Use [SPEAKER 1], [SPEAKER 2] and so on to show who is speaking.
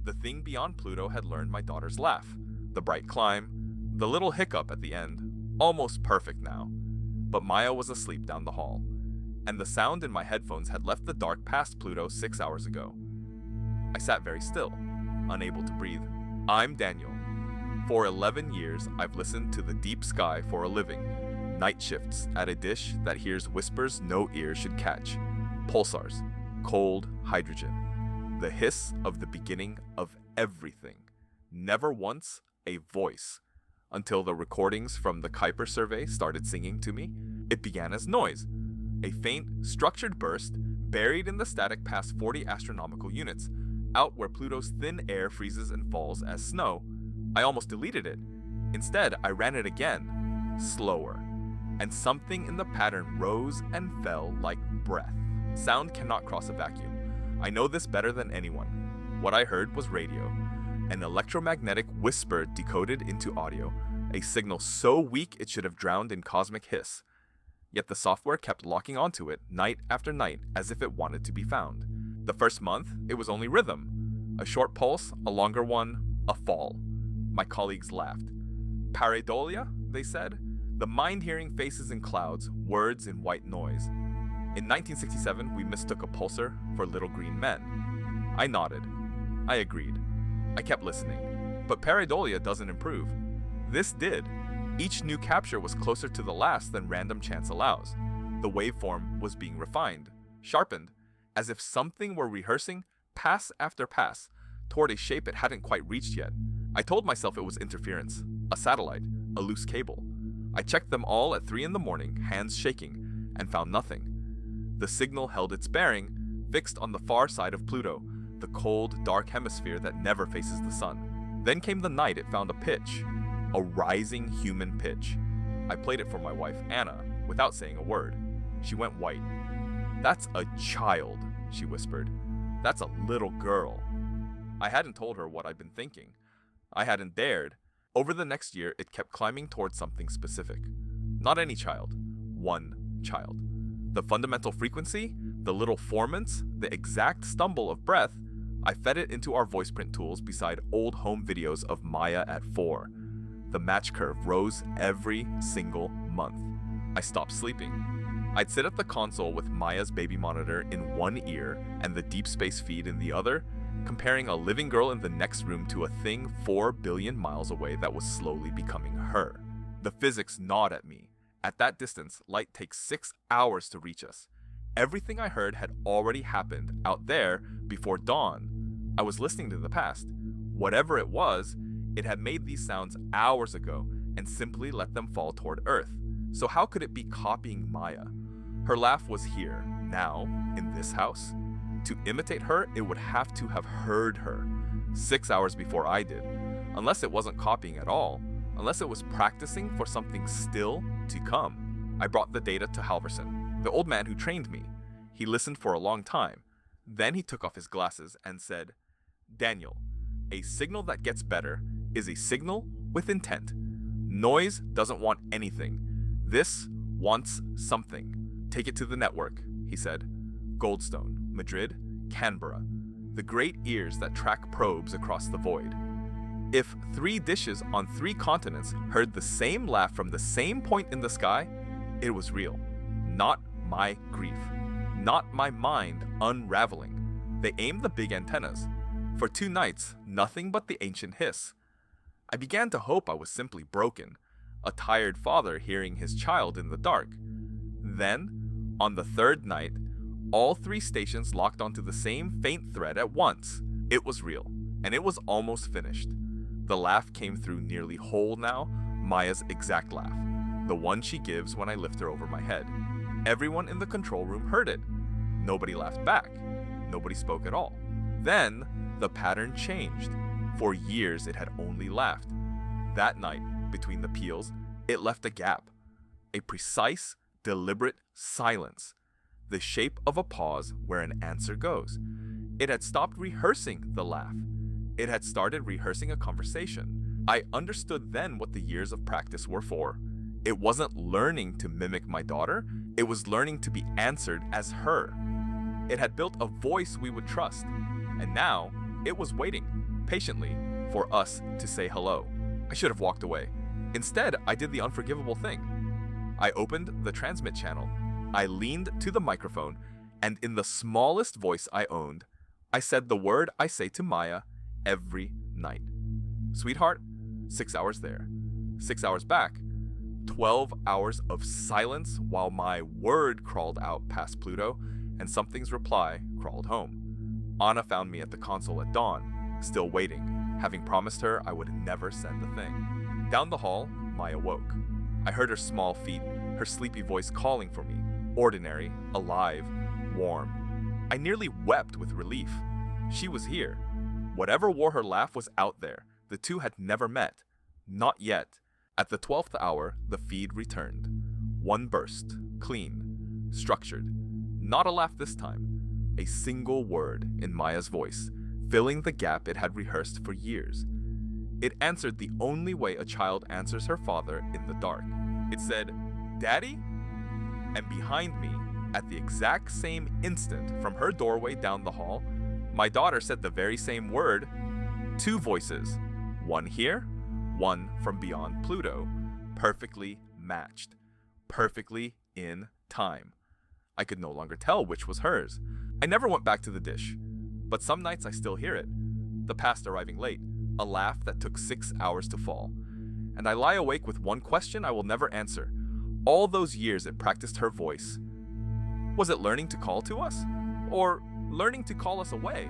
[SPEAKER 1] The thing beyond Pluto had learned my daughter's laugh, the bright climb, the little hiccup at the end, almost perfect now. But Maya was asleep down the hall, and the sound in my headphones had left the dark past Pluto 6 hours ago. I sat very still, unable to breathe. I'm Daniel. For 11 years, I've listened to the deep sky for a living. Night shifts at a dish that hears whispers no ear should catch. Pulsars, cold hydrogen, the hiss of the beginning of everything. Never once a voice, until the recordings from the Kuiper survey started singing to me. It began as noise, a faint, structured burst buried in the static past 40 astronomical units, out where Pluto's thin air freezes and falls as snow. I almost deleted it. Instead, I ran it again, slower, and something in the pattern rose and fell like breath. Sound cannot cross a vacuum. I know this better than anyone. What I heard was radio, an electromagnetic whisper decoded into audio, a signal so weak it should have drowned in cosmic hiss. Yet the software kept locking onto it night after night as if it wanted to be found. The first month, it was only rhythm. A short pulse, a longer one, a fall. My colleagues laughed. Pareidolia, they said. The mind hearing faces in clouds, words in white noise. In 1967, we mistook a pulsar for little green men. I nodded. I agreed. I kept listening. But pareidolia doesn't improve. This did. Each new capture was closer to the last than random chance allows. The waveform was being refined, sharpened, as if something were rehearsing pass after pass toward a shape it hadn't quite reached yet. I told myself it was interference, a satellite, a loose cable. I checked them all at 3 in the morning, hands shaking, and found nothing. The signal held its bearing, fixed on the far side of Pluto, the cold, dark hemisphere that never faces the sun. Then came the night it found a pitch, a rising human pitch. I played it for my wife, Anna, without saying a word. She went white. "That's a child," she whispered. "That's a little girl." I hadn't told her what I'd been thinking. I hadn't dared. Over the next year, it kept climbing towards something specific. Not any child. One child. The fundamental frequency, the little formants, the exact stumble of breath, I fed it into our voice print tools beside old home videos of Maya at 4. The match curve rose every single month. I stopped sleeping. I'd sit at the console with Maya's baby monitor in one ear and the deep space feed in the other, comparing a living girl in the next room to a thing 4 billion miles away that was slowly becoming her. The physics gnawed at me. At that distance, light takes 6 hours to reach us. Everything I heard had already happened out there before dawn. I was listening to the past. Whatever it was, it had made these sounds hours ago and simply let them fall toward Earth. So how could it be copying Maya? Her laugh was here, now, in this house. To imitate her, it would have to have heard her 6 hours before I did. Unless it wasn't copying at all, unless it was practicing for something still to come. I brought the data to Halverson, the old man who trained me. He listened for a long time. Then he took off his glasses and said, "Daniel, a signal that gets better is a signal with intent. Noise doesn't want anything. This wants something. Take it to the network," he said. Goldstone, Madrid, Canberra. The great ears that track probes across the void. If 3 dishes on 3 continents heard the same laugh from the same point in the sky, it was real. Not my grief. Not my mind unraveling. They aimed the big antennas. For 2 nights, nothing but the ancient hiss. I began to hope I was simply broken, a tired father hearing his child in the dark. Then, on the 3rd night, all 3 stations locked onto the same faint thread at once. It was real, and it was almost finished. The laugh came through nearly whole now, Maya's exact laugh, the one she gives when I lift her over my head. Everyone in the control room heard it. Nobody laughed back. Nobody spoke at all. Then, the pattern changed. For years, it had only laughed. That night, between the peals, it left a gap. A precise, deliberate silence. The shape of a pause where an answer goes. It had stopped rehearsing the laugh. It had started rehearsing a conversation. I understood then what the years of practice were for. It wasn't learning to mimic my daughter, it was learning to be answered as her. It had built a voice we would trust, and now it was waiting. patiently for us to say hello. I should have walked away. Instead, I did the unforgivable thing. I opened the transmit channel, I leaned to the microphone, and in the smallest voice I owned, I said the word I say to Maya every night. Sweetheart, 6 hours there. 6 hours back. 12 hours of silence while my word crawled out past Pluto and something's reply crawled home. Anna found me at the console at dawn, still waiting, having promised her I would never send a thing. Down the hall, Maya woke. I heard her small feet, her sleepy voice calling for me, ordinary, alive, warm. I nearly wept with relief. She was here. Whatever wore her laugh was out there. The two had never met. Not yet. At the 12th hour, the feed returned. One burst, clean, structured. Not a laugh this time. A single word in Maya's voice, filling the gap it had rehearsed for years. It answered the only way a child answers her father in the dark. It said, "Daddy?" And behind me, at the exact same instant from her doorway down the hall, my daughter said the very same word. Two voices, one here, one from beyond Pluto, perfectly matched, perfectly in time. I could no longer tell which was hers. I never went back to the dish, but some nights I still hear it. The past arriving late, a laugh that took 6 hours to fall. And I lie awake with one question I will never answer. All those years it practiced her voice. Was it learning to call to us? Or learning to call us away?